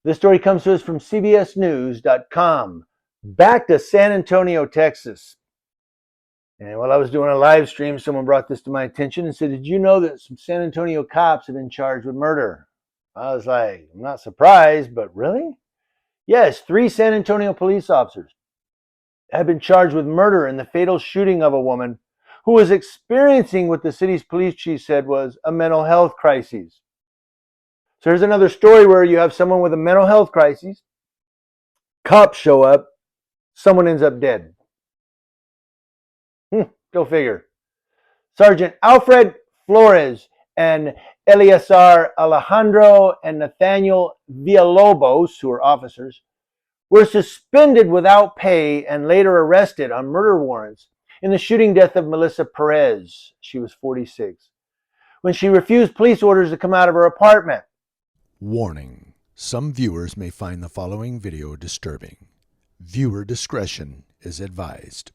This story comes to us from CBSNews.com. Back to San Antonio, Texas. And while I was doing a live stream, someone brought this to my attention and said, "Did you know that some San Antonio cops have been charged with murder?" I was like, I'm not surprised, but really? Yes, 3 San Antonio police officers have been charged with murder in the fatal shooting of a woman who was experiencing what the city's police chief said was a mental health crisis. So here's another story where you have someone with a mental health crisis, cops show up, someone ends up dead. Go figure. Sergeant Alfred Flores and Eleazar Alejandro and Nathaniel Villalobos, who are officers, were suspended without pay and later arrested on murder warrants in the shooting death of Melissa Perez. She was 46, when she refused police orders to come out of her apartment. Warning: some viewers may find the following video disturbing. Viewer discretion is advised.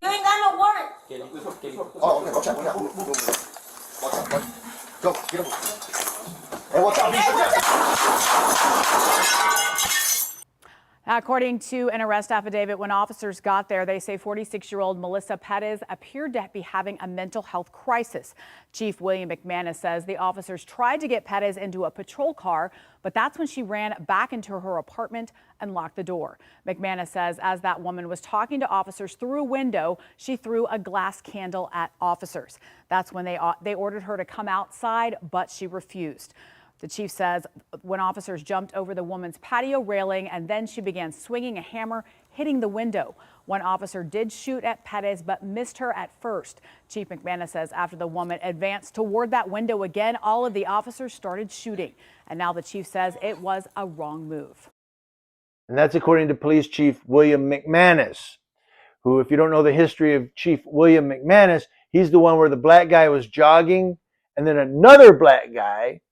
You ain't got no warrant. Oh, okay, watch out. Go, get him. Hey, watch out, According to an arrest affidavit, when officers got there, they say 46-year-old Melissa Perez appeared to be having a mental health crisis. Chief William McManus says the officers tried to get Perez into a patrol car, but that's when she ran back into her apartment and locked the door. McManus says as that woman was talking to officers through a window, she threw a glass candle at officers. That's when they ordered her to come outside, but she refused. The chief says when officers jumped over the woman's patio railing and then she began swinging a hammer, hitting the window. One officer did shoot at Perez but missed her at first. Chief McManus says after the woman advanced toward that window again, all of the officers started shooting. And now the chief says it was a wrong move. And that's according to Police Chief William McManus, who, if you don't know the history of Chief William McManus, he's the one where the black guy was jogging and then another black guy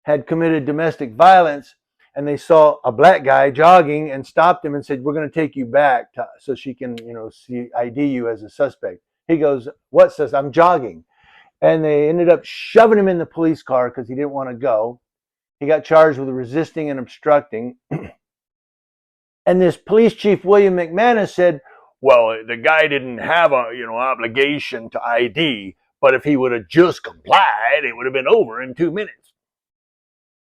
had committed domestic violence, and they saw a black guy jogging and stopped him and said, "We're going to take you back so she can, ID you as a suspect." He goes, "What?" Says, "I'm jogging." And they ended up shoving him in the police car because he didn't want to go. He got charged with resisting and obstructing. And this police chief, William McManus, said, "Well, the guy didn't have a, obligation to ID, but if he would have just complied, it would have been over in 2 minutes."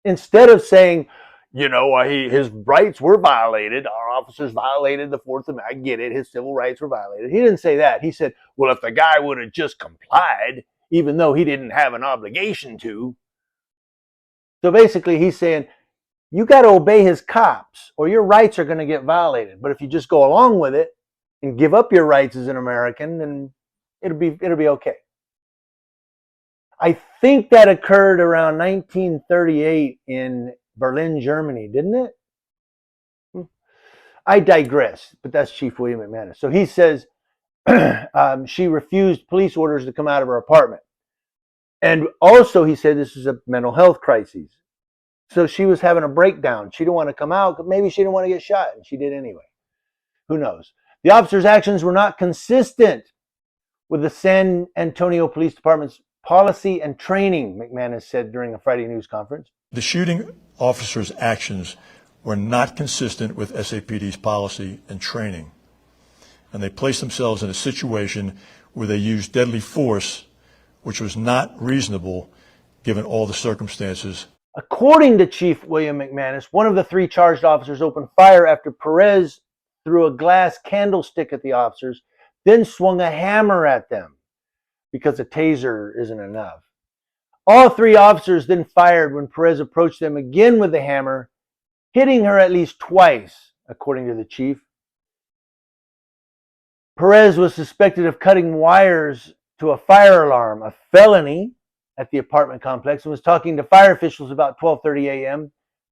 Instead of saying, his rights were violated, our officers violated the Fourth Amendment, I get it, his civil rights were violated. He didn't say that. He said, well, if the guy would have just complied, even though he didn't have an obligation to. So basically he's saying, you got to obey his cops or your rights are going to get violated. But if you just go along with it and give up your rights as an American, then it'll be okay. I think that occurred around 1938 in Berlin, Germany, didn't it? I digress, but that's Chief William McManus. So he says she refused police orders to come out of her apartment. And also he said this is a mental health crisis. So she was having a breakdown. She didn't want to come out, but maybe she didn't want to get shot, and she did anyway. Who knows? The officer's actions were not consistent with the San Antonio Police Department's policy and training, McManus said during a Friday news conference. The shooting officer's actions were not consistent with SAPD's policy and training, and they placed themselves in a situation where they used deadly force, which was not reasonable given all the circumstances. According to Chief William McManus, one of the 3 charged officers opened fire after Perez threw a glass candlestick at the officers, then swung a hammer at them, because a taser isn't enough. All 3 officers then fired when Perez approached them again with the hammer, hitting her at least twice, according to the chief. Perez was suspected of cutting wires to a fire alarm, a felony, at the apartment complex, and was talking to fire officials about 12:30 a.m.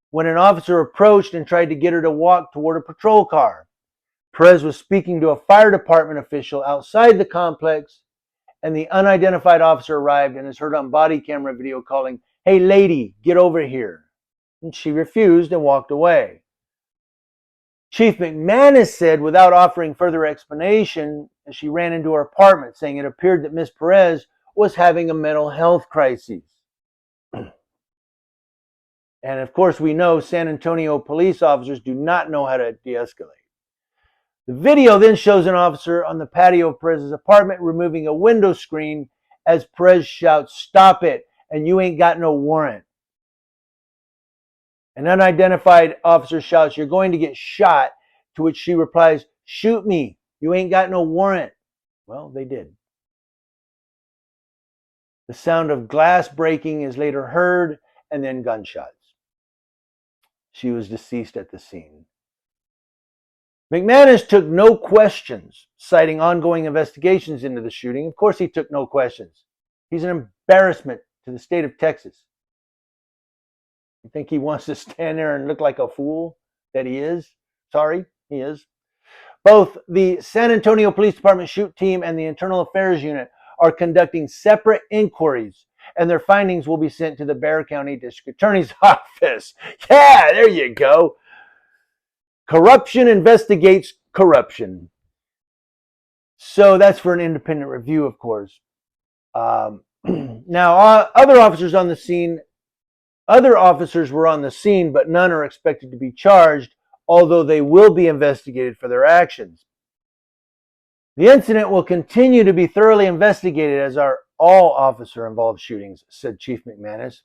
when an officer approached and tried to get her to walk toward a patrol car. Perez was speaking to a fire department official outside the complex, and the unidentified officer arrived and is heard on body camera video calling, "Hey lady, get over here." And she refused and walked away. Chief McManus said, without offering further explanation, she ran into her apartment, saying it appeared that Miss Perez was having a mental health crisis. And of course, we know San Antonio police officers do not know how to de-escalate. The video then shows an officer on the patio of Perez's apartment removing a window screen as Perez shouts, "Stop it, and you ain't got no warrant." An unidentified officer shouts, "You're going to get shot," to which she replies, "Shoot me, you ain't got no warrant." Well, they did. The sound of glass breaking is later heard, and then gunshots. She was deceased at the scene. McManus took no questions, citing ongoing investigations into the shooting. Of course, he took no questions. He's an embarrassment to the state of Texas. You think he wants to stand there and look like a fool that he is? Sorry, he is. Both the San Antonio Police Department shoot team and the Internal Affairs Unit are conducting separate inquiries, and their findings will be sent to the Bexar County District Attorney's Office. Yeah, there you go. Corruption investigates corruption. So that's for an independent review, of course. Now, other officers were on the scene, but none are expected to be charged, although they will be investigated for their actions. The incident will continue to be thoroughly investigated, as are all officer-involved shootings, said Chief McManus.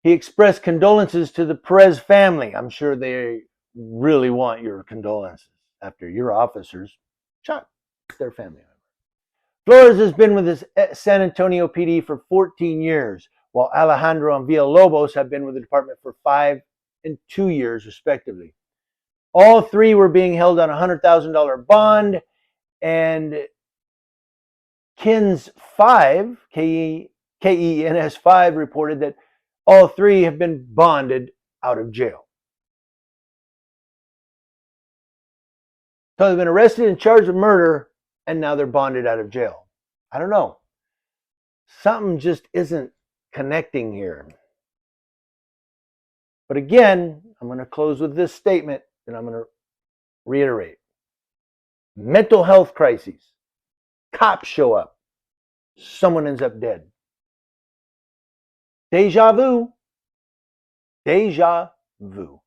He expressed condolences to the Perez family. I'm sure they really want your condolences after your officers shot their family member. Flores has been with the San Antonio PD for 14 years, while Alejandro and Villalobos have been with the department for 5 and 2 years, respectively. All three were being held on a $100,000 bond, and KENS 5, KENS 5, reported that all three have been bonded out of jail. So they've been arrested and charged with murder, and now they're bonded out of jail. I don't know. Something just isn't connecting here. But again, I'm going to close with this statement, and I'm going to reiterate. Mental health crises. Cops show up. Someone ends up dead. Deja vu. Deja vu.